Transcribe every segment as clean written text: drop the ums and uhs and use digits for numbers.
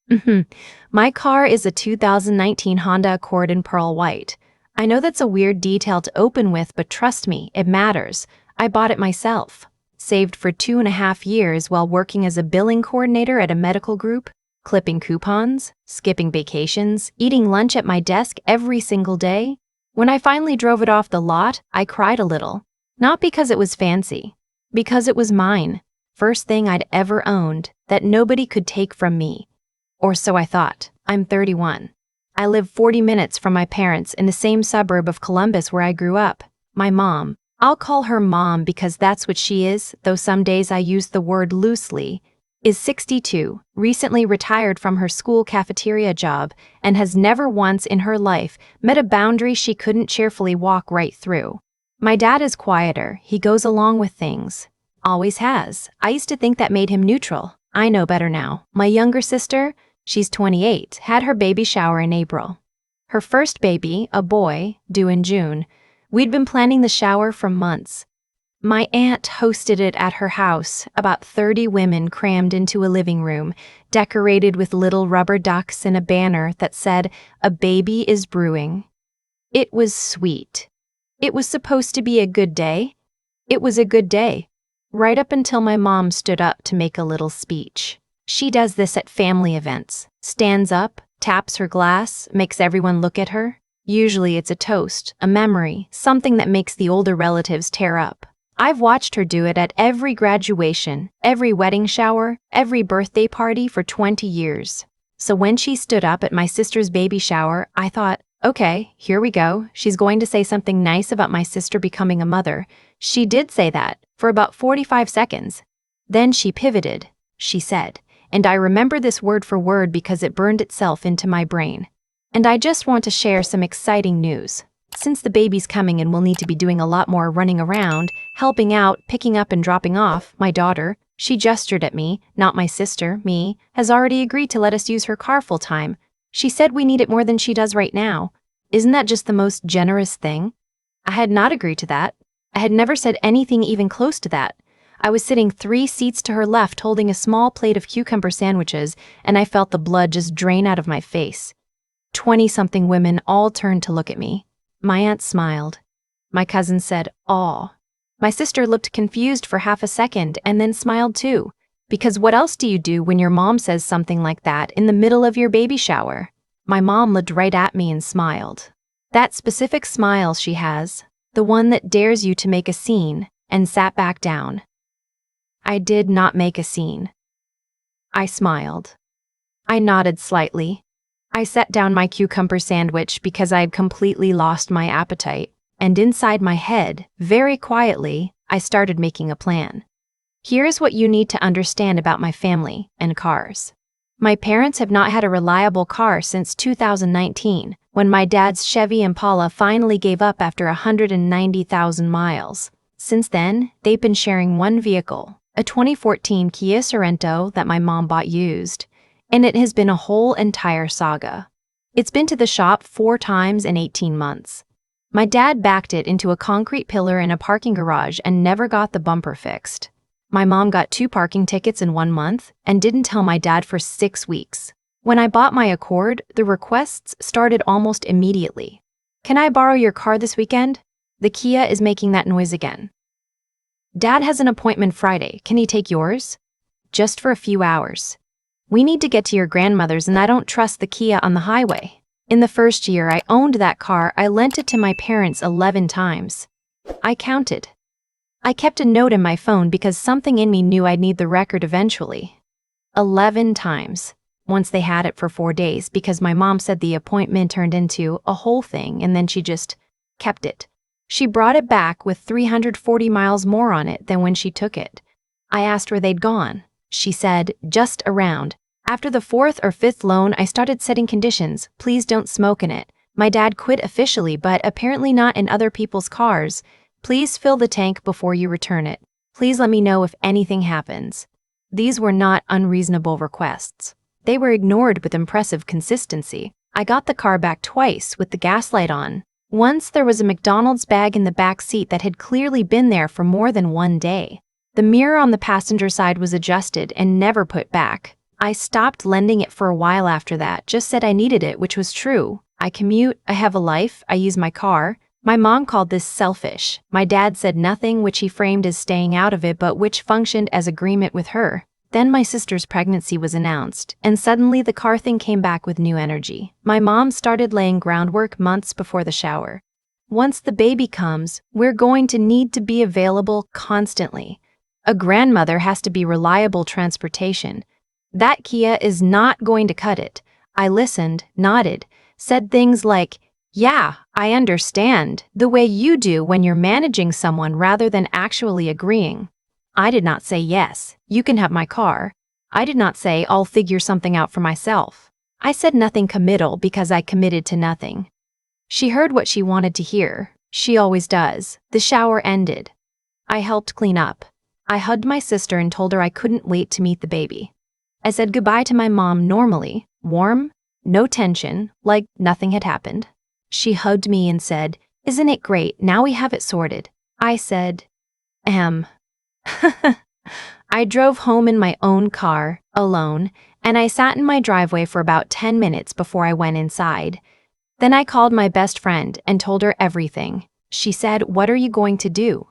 Mhm. My car is a 2019 Honda Accord in pearl white. I know that's a weird detail to open with, but trust me, it matters. I bought it myself. Saved for 2.5 years while working as a billing coordinator at a medical group, clipping coupons, skipping vacations, eating lunch at my desk every single day. When I finally drove it off the lot, I cried a little. Not because it was fancy, because it was mine. First thing I'd ever owned that nobody could take from me. Or so I thought. I'm 31. I live 40 minutes from my parents in the same suburb of Columbus where I grew up. My mom, I'll call her mom because that's what she is, though some days I use the word loosely, is 62, recently retired from her school cafeteria job, and has never once in her life met a boundary she couldn't cheerfully walk right through. My dad is quieter, he goes along with things. Always has. I used to think that made him neutral. I know better now. My younger sister, she's 28, had her baby shower in April. Her first baby, a boy, due in June. We'd been planning the shower for months. My aunt hosted it at her house, about 30 women crammed into a living room, decorated with little rubber ducks and a banner that said, "A baby is brewing." It was sweet. It was supposed to be a good day. It was a good day. Right up until my mom stood up to make a little speech. She does this at family events. Stands up, taps her glass, makes everyone look at her. Usually it's a toast, a memory, something that makes the older relatives tear up. I've watched her do it at every graduation, every wedding shower, every birthday party for 20 years. So when she stood up at my sister's baby shower, I thought, okay, here we go. She's going to say something nice about my sister becoming a mother. She did say that, for about 45 seconds. Then she pivoted, she said, and I remember this word for word because it burned itself into my brain. And I just want to share some exciting news. Since the baby's coming and we'll need to be doing a lot more running around, helping out, picking up and dropping off, my daughter, she gestured at me, not my sister, me, has already agreed to let us use her car full time. She said we need it more than she does right now. Isn't that just the most generous thing? I had not agreed to that. I had never said anything even close to that. I was sitting 3 seats to her left holding a small plate of cucumber sandwiches, and I felt the blood just drain out of my face. 20-something women all turned to look at me. My aunt smiled. My cousin said, "Aw." My sister looked confused for half a second and then smiled too. Because what else do you do when your mom says something like that in the middle of your baby shower? My mom looked right at me and smiled. That specific smile she has, the one that dares you to make a scene, and sat back down. I did not make a scene. I smiled. I nodded slightly. I set down my cucumber sandwich because I had completely lost my appetite, and inside my head, very quietly, I started making a plan. Here's what you need to understand about my family and cars. My parents have not had a reliable car since 2019, when my dad's Chevy Impala finally gave up after 190,000 miles. Since then, they've been sharing one vehicle, a 2014 Kia Sorento that my mom bought used, and it has been a whole entire saga. It's been to the shop 4 times in 18 months. My dad backed it into a concrete pillar in a parking garage and never got the bumper fixed. My mom got 2 parking tickets in 1 month and didn't tell my dad for 6 weeks. When I bought my Accord, the requests started almost immediately. "Can I borrow your car this weekend?" The Kia is making that noise again. "Dad has an appointment Friday. Can he take yours?" Just for a few hours. "We need to get to your grandmother's and I don't trust the Kia on the highway." In the first year I owned that car, I lent it to my parents 11 times. I counted. I kept a note in my phone because something in me knew I'd need the record eventually. 11 times. Once they had it for 4 days because my mom said the appointment turned into a whole thing and then she just kept it. She brought it back with 340 miles more on it than when she took it. I asked where they'd gone. She said, "Just around." After the 4th or 5th loan, I started setting conditions. Please don't smoke in it. My dad quit officially, but apparently not in other people's cars. Please fill the tank before you return it. Please let me know if anything happens. These were not unreasonable requests. They were ignored with impressive consistency. I got the car back twice with the gas light on. Once there was a McDonald's bag in the back seat that had clearly been there for more than 1 day. The mirror on the passenger side was adjusted and never put back. I stopped lending it for a while after that, just said I needed it, which was true. I commute, I have a life, I use my car. My mom called this selfish. My dad said nothing, which he framed as staying out of it, but which functioned as agreement with her. Then my sister's pregnancy was announced, and suddenly the car thing came back with new energy. My mom started laying groundwork months before the shower. Once the baby comes, we're going to need to be available constantly. A grandmother has to be reliable transportation. That Kia is not going to cut it. I listened, nodded, said things like, "Yeah, I understand, the way you do when you're managing someone rather than actually agreeing." I did not say, "Yes, you can have my car." I did not say, "I'll figure something out for myself." I said nothing committal because I committed to nothing. She heard what she wanted to hear. She always does. The shower ended. I helped clean up. I hugged my sister and told her I couldn't wait to meet the baby. I said goodbye to my mom normally, warm, no tension, like nothing had happened. She hugged me and said, "Isn't it great, now we have it sorted?" I said, I drove home in my own car, alone, and I sat in my driveway for about 10 minutes before I went inside. Then I called my best friend and told her everything. She said, "What are you going to do?"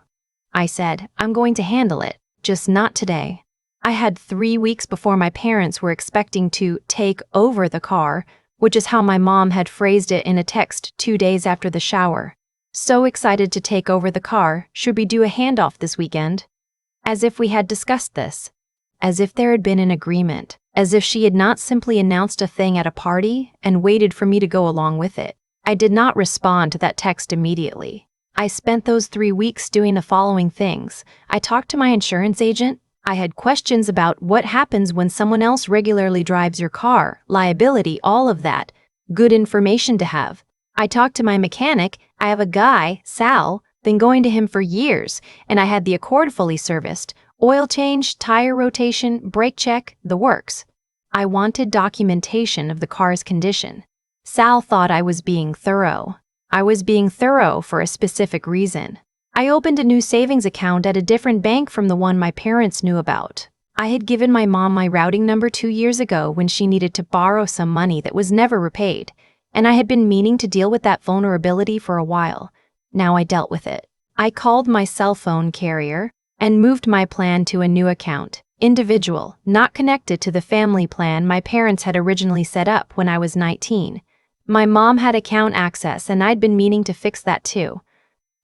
I said, "I'm going to handle it, just not today." I had 3 weeks before my parents were expecting to take over the car, which is how my mom had phrased it in a text 2 days after the shower. "So excited to take over the car, should we do a handoff this weekend?" As if we had discussed this. As if there had been an agreement. As if she had not simply announced a thing at a party and waited for me to go along with it. I did not respond to that text immediately. I spent those 3 weeks doing the following things. I talked to my insurance agent. I had questions about what happens when someone else regularly drives your car, liability, all of that. Good information to have. I talked to my mechanic. I have a guy, Sal, been going to him for years, and I had the Accord fully serviced. Oil change, tire rotation, brake check, the works. I wanted documentation of the car's condition. Sal thought I was being thorough. I was being thorough for a specific reason. I opened a new savings account at a different bank from the one my parents knew about. I had given my mom my routing number 2 years ago when she needed to borrow some money that was never repaid, and I had been meaning to deal with that vulnerability for a while. Now I dealt with it. I called my cell phone carrier and moved my plan to a new account, individual, not connected to the family plan my parents had originally set up when I was 19. My mom had account access and I'd been meaning to fix that too.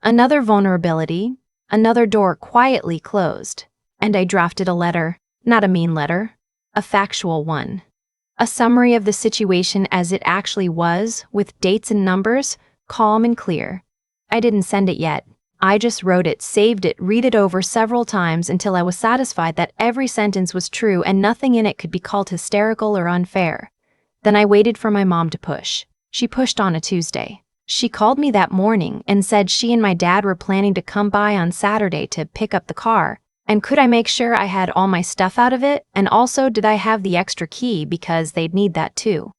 Another vulnerability, another door quietly closed, and I drafted a letter, not a mean letter, a factual one. A summary of the situation as it actually was, with dates and numbers, calm and clear. I didn't send it yet. I just wrote it, saved it, read it over several times until I was satisfied that every sentence was true and nothing in it could be called hysterical or unfair. Then I waited for my mom to push. She pushed on a Tuesday. She called me that morning and said she and my dad were planning to come by on Saturday to pick up the car, and could I make sure I had all my stuff out of it, and also did I have the extra key because they'd need that too.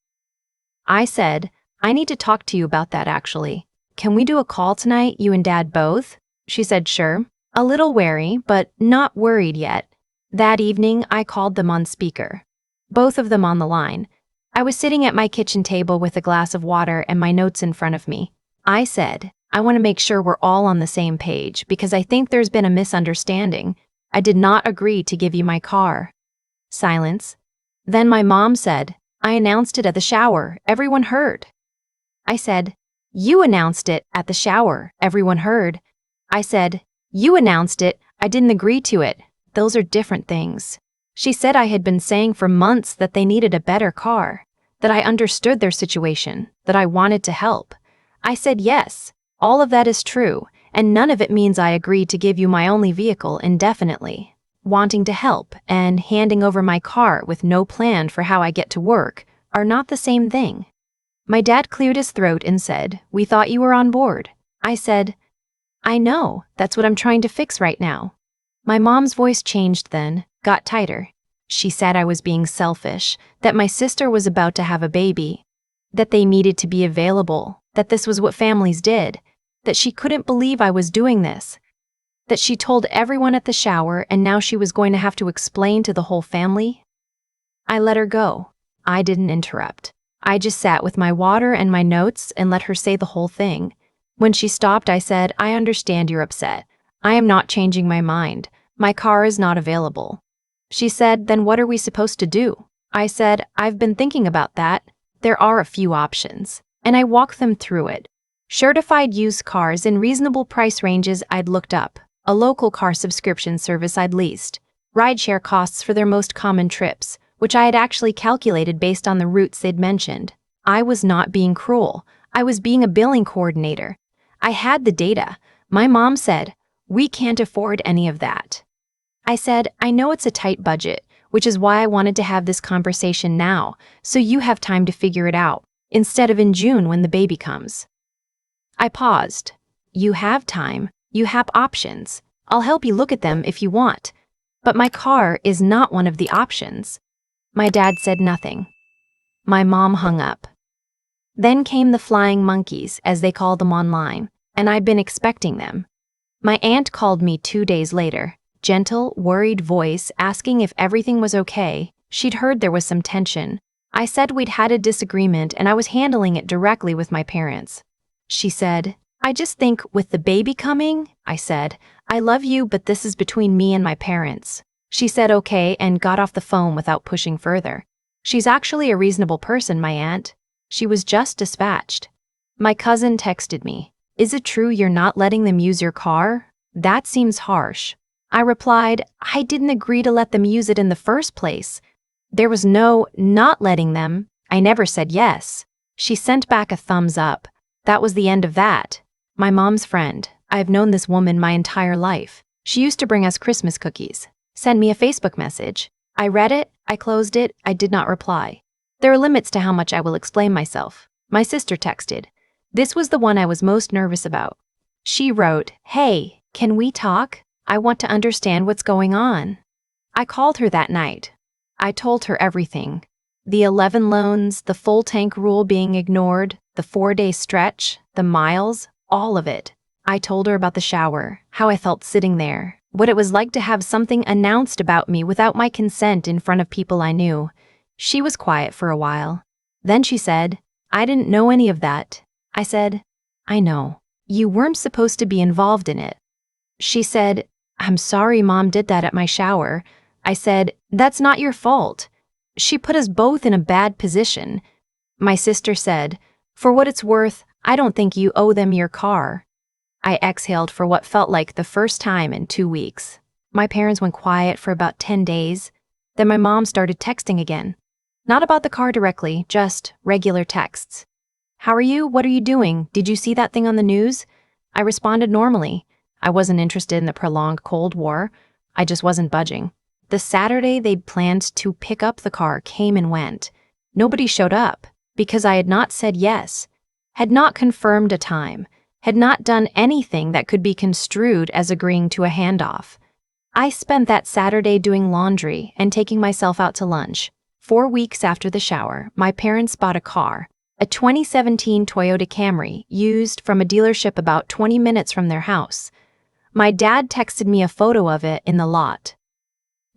I said, "I need to talk to you about that actually. Can we do a call tonight, you and Dad both?" She said sure, a little wary, but not worried yet. That evening, I called them on speaker. Both of them on the line. I was sitting at my kitchen table with a glass of water and my notes in front of me. I said, "I want to make sure we're all on the same page because I think there's been a misunderstanding. I did not agree to give you my car." Silence. Then my mom said, "I announced it at the shower. Everyone heard." I said, "You announced it at the shower. Everyone heard." I said, "You announced it. I didn't agree to it. Those are different things." She said I had been saying for months that they needed a better car, that I understood their situation, that I wanted to help. I said yes, all of that is true, and none of it means I agreed to give you my only vehicle indefinitely. Wanting to help and handing over my car with no plan for how I get to work are not the same thing. My dad cleared his throat and said, "We thought you were on board." I said, "I know, that's what I'm trying to fix right now." My mom's voice changed then, got tighter. She said I was being selfish, that my sister was about to have a baby, that they needed to be available, that this was what families did, that she couldn't believe I was doing this, that she told everyone at the shower and now she was going to have to explain to the whole family. I let her go. I didn't interrupt. I just sat with my water and my notes and let her say the whole thing. When she stopped, I said, I understand you're upset. I am not changing my mind. My car is not available. She said, then what are we supposed to do? I said, I've been thinking about that. There are a few options. And I walked them through it. Certified used cars in reasonable price ranges I'd looked up, a local car subscription service I'd leased, rideshare costs for their most common trips, which I had actually calculated based on the routes they'd mentioned. I was not being cruel. I was being a billing coordinator. I had the data. My mom said, we can't afford any of that. I said, I know it's a tight budget, which is why I wanted to have this conversation now, so you have time to figure it out, instead of in June when the baby comes. I paused. You have time. You have options. I'll help you look at them if you want. But my car is not one of the options. My dad said nothing. My mom hung up. Then came the flying monkeys, as they call them online, and I'd been expecting them. My aunt called me 2 days later, gentle, worried voice asking if everything was okay. She'd heard there was some tension. I said we'd had a disagreement and I was handling it directly with my parents. She said, I just think with the baby coming, I said, I love you, but this is between me and my parents. She said okay and got off the phone without pushing further. She's actually a reasonable person, my aunt. She was just dispatched. My cousin texted me, is it true you're not letting them use your car? That seems harsh. I replied, I didn't agree to let them use it in the first place. There was no not letting them. I never said yes. She sent back a thumbs up. That was the end of that. My mom's friend. I've known this woman my entire life. She used to bring us Christmas cookies. Send me a Facebook message. I read it, I closed it, I did not reply. There are limits to how much I will explain myself. My sister texted. This was the one I was most nervous about. She wrote, hey, can we talk? I want to understand what's going on. I called her that night. I told her everything. The 11 loans, the full tank rule being ignored, the 4-day stretch, the miles, all of it. I told her about the shower, how I felt sitting there, what it was like to have something announced about me without my consent in front of people I knew. She was quiet for a while. Then she said, I didn't know any of that. I said, I know. You weren't supposed to be involved in it. She said, I'm sorry Mom did that at my shower. I said, that's not your fault. She put us both in a bad position. My sister said, for what it's worth, I don't think you owe them your car. I exhaled for what felt like the first time in 2 weeks. My parents went quiet for about 10 days. Then my mom started texting again. Not about the car directly, just regular texts. How are you? What are you doing? Did you see that thing on the news? I responded normally. I wasn't interested in the prolonged Cold War. I just wasn't budging. The Saturday they'd planned to pick up the car came and went. Nobody showed up because I had not said yes, had not confirmed a time, had not done anything that could be construed as agreeing to a handoff. I spent that Saturday doing laundry and taking myself out to lunch. 4 weeks after the shower, my parents bought a car, a 2017 Toyota Camry, used from a dealership about 20 minutes from their house. My dad texted me a photo of it in the lot.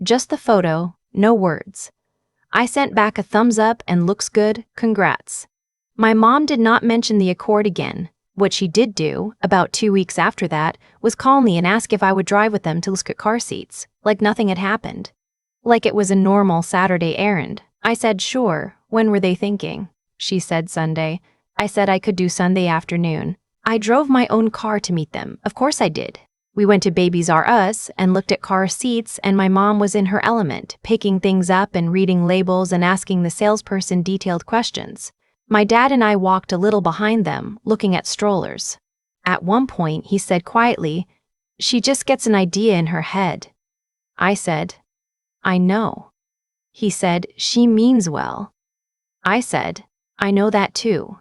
Just the photo, no words. I sent back a thumbs up and looks good, congrats. My mom did not mention the Accord again. What she did do, about 2 weeks after that, was call me and ask if I would drive with them to look at car seats, like nothing had happened. Like it was a normal Saturday errand. I said, sure. When were they thinking? She said Sunday. I said I could do Sunday afternoon. I drove my own car to meet them. Of course I did. We went to Babies R Us and looked at car seats, and my mom was in her element, picking things up and reading labels and asking the salesperson detailed questions. My dad and I walked a little behind them, looking at strollers. At one point, he said quietly, she just gets an idea in her head. I said, I know. He said, she means well. I said, I know that too.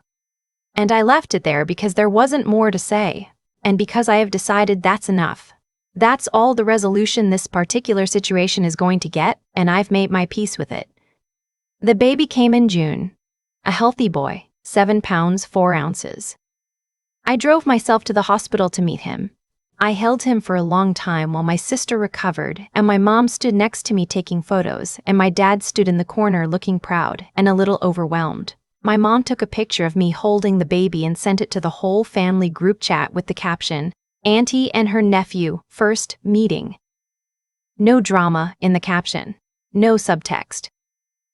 And I left it there because there wasn't more to say, and because I have decided that's enough. That's all the resolution this particular situation is going to get, and I've made my peace with it. The baby came in June. A healthy boy, 7 pounds 4 ounces. I drove myself to the hospital to meet him. I held him for a long time while my sister recovered, and my mom stood next to me taking photos, and my dad stood in the corner looking proud and a little overwhelmed. My mom took a picture of me holding the baby and sent it to the whole family group chat with the caption, "Auntie and her nephew, first meeting." No drama in the caption. No subtext.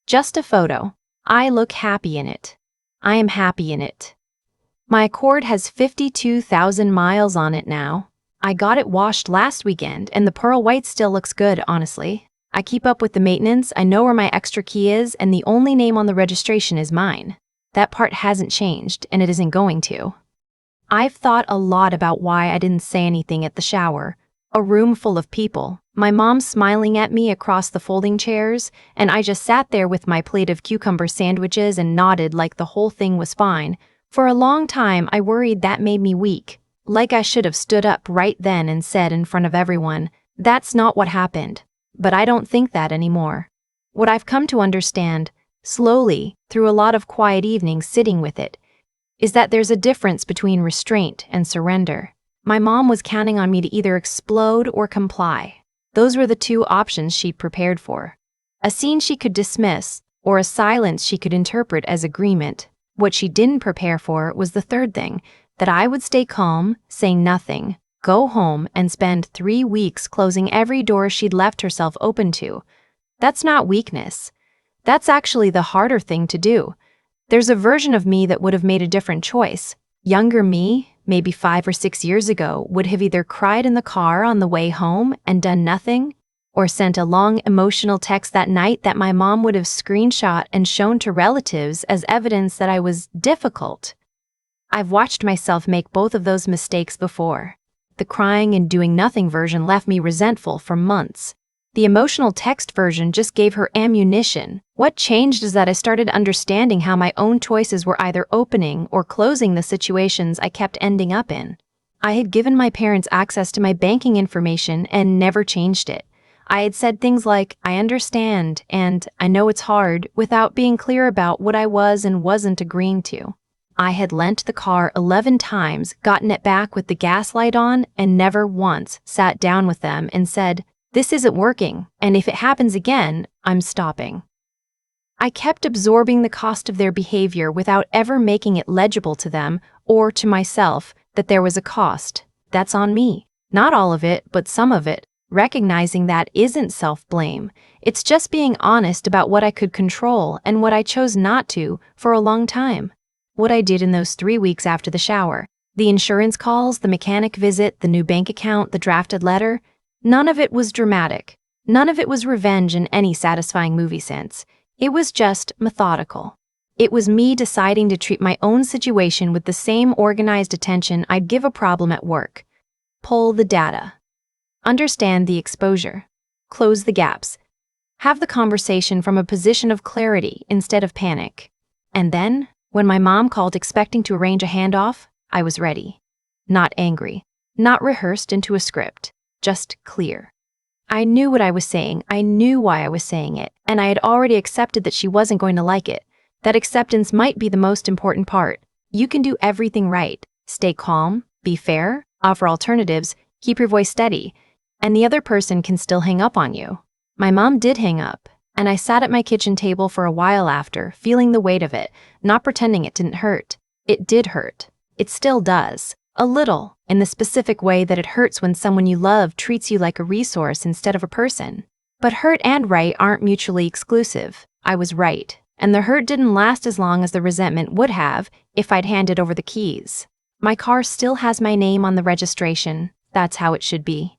Just a photo. I look happy in it. I am happy in it. My Accord has 52,000 miles on it now. I got it washed last weekend and the pearl white still looks good, honestly. I keep up with the maintenance, I know where my extra key is, and the only name on the registration is mine. That part hasn't changed, and it isn't going to. I've thought a lot about why I didn't say anything at the shower. A room full of people, my mom smiling at me across the folding chairs, and I just sat there with my plate of cucumber sandwiches and nodded like the whole thing was fine. For a long time, I worried that made me weak, like I should have stood up right then and said in front of everyone, "That's not what happened." But I don't think that anymore. What I've come to understand, slowly, through a lot of quiet evenings sitting with it, is that there's a difference between restraint and surrender. My mom was counting on me to either explode or comply. Those were the two options she prepared for. A scene she could dismiss, or a silence she could interpret as agreement. What she didn't prepare for was the third thing, that I would stay calm, say nothing, go home, and spend 3 weeks closing every door she'd left herself open to. That's not weakness. That's actually the harder thing to do. There's a version of me that would have made a different choice. Younger me, maybe 5 or 6 years ago, would have either cried in the car on the way home and done nothing, or sent a long emotional text that night that my mom would have screenshot and shown to relatives as evidence that I was difficult. I've watched myself make both of those mistakes before. The crying and doing nothing version left me resentful for months. The emotional text version just gave her ammunition. What changed is that I started understanding how my own choices were either opening or closing the situations I kept ending up in. I had given my parents access to my banking information and never changed it. I had said things like, "I understand," and "I know it's hard," without being clear about what I was and wasn't agreeing to. I had lent the car 11 times, gotten it back with the gas light on, and never once sat down with them and said, "This isn't working, and if it happens again, I'm stopping." I kept absorbing the cost of their behavior without ever making it legible to them or to myself that there was a cost. That's on me. Not all of it, but some of it. Recognizing that isn't self-blame. It's just being honest about what I could control and what I chose not to for a long time. What I did in those 3 weeks after the shower, the insurance calls, the mechanic visit, the new bank account, the drafted letter, none of it was dramatic. None of it was revenge in any satisfying movie sense. It was just methodical. It was me deciding to treat my own situation with the same organized attention I'd give a problem at work. Pull the data. Understand the exposure. Close the gaps. Have the conversation from a position of clarity instead of panic. And then, when my mom called expecting to arrange a handoff, I was ready. Not angry. Not rehearsed into a script. Just clear. I knew what I was saying, I knew why I was saying it, and I had already accepted that she wasn't going to like it. That acceptance might be the most important part. You can do everything right. Stay calm, be fair, offer alternatives, keep your voice steady, and the other person can still hang up on you. My mom did hang up, and I sat at my kitchen table for a while after, feeling the weight of it, not pretending it didn't hurt. It did hurt. It still does. A little, in the specific way that it hurts when someone you love treats you like a resource instead of a person. But hurt and right aren't mutually exclusive. I was right, and the hurt didn't last as long as the resentment would have if I'd handed over the keys. My car still has my name on the registration. That's how it should be.